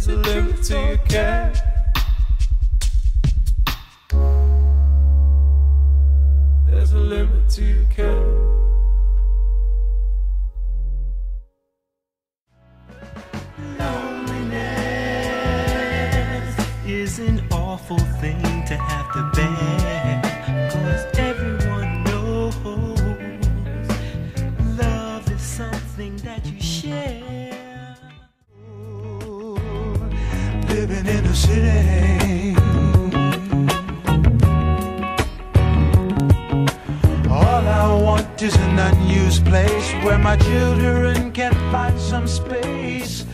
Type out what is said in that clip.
There's a limit to your care. There's a limit to your care. Loneliness is an awful thing to have to bear, 'cause everyone knows love is something that you share. Living in a city, all I want is an unused place where my children can find some space.